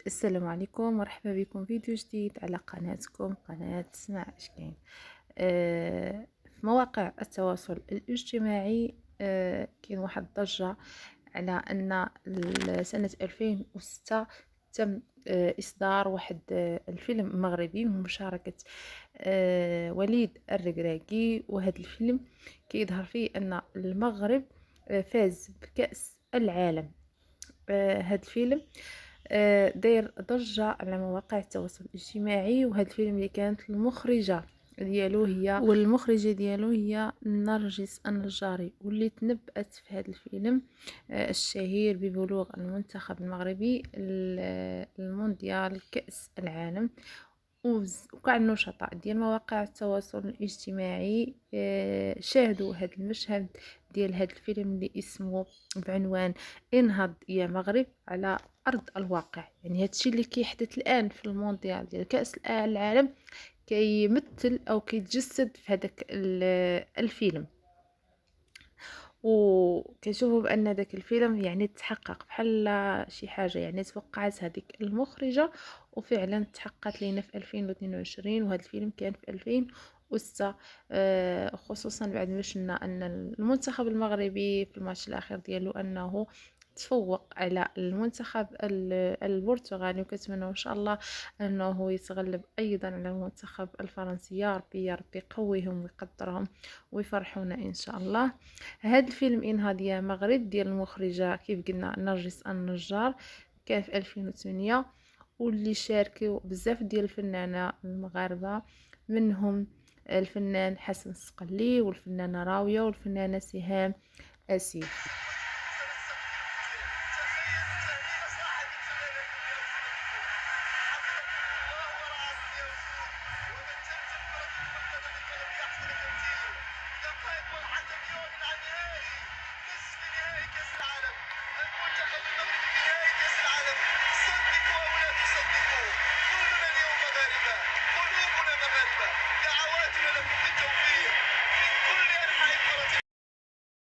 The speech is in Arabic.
السلام عليكم، مرحبا بكم فيديو جديد على قناتكم قناة اسمع اش كاين. في مواقع التواصل الاجتماعي كاين واحد الضجة على ان سنة 2006 تم إصدار واحد الفيلم مغربي بمشاركة وليد الركراكي. وهذا الفيلم كيظهر فيه أن المغرب فاز بكأس العالم. هاد الفيلم داير ضجة على مواقع التواصل الاجتماعي، وهذا الفيلم اللي كانت المخرجة ديالو هي نرجس النجاري، واللي تنبأت في هذا الفيلم الشهير ببلوغ المنتخب المغربي المونديال كأس العالم. وكاع النشطاء ديال مواقع التواصل الاجتماعي شاهدوا هذا المشهد ديال هذا الفيلم اللي اسمه بعنوان انهض يا مغرب على ارض الواقع. يعني هذا الشيء اللي كيحدث الان في المونديال ديال كأس العالم كيمثل او كيتجسد في هذاك الفيلم. وكنشوفوا بان داك الفيلم يعني تحقق بحال شي حاجه يعني توقعت هذيك المخرجه، وفعلا تحققت لينا في 2022. وهذا الفيلم كان في 2006، خصوصا بعد ما شفنا ان المنتخب المغربي في الماتش الاخير ديالو انه تفوق على المنتخب البرتغالي، وكنتمنى ان شاء الله انه يتغلب ايضا على المنتخب الفرنسي. يا ربي يا ربي قويهم ويقدرهم ويفرحونا ان شاء الله. هذا الفيلم انهض يا مغرب ديال المخرجة كيف قلنا نرجس النجار كان في 2008، واللي شاركوا بزاف ديال الفنانة المغاربة، منهم الفنان حسن الصقلي والفنانة راوية والفنانة سهام آسيف. دعواتنا لكم بالتوفيق.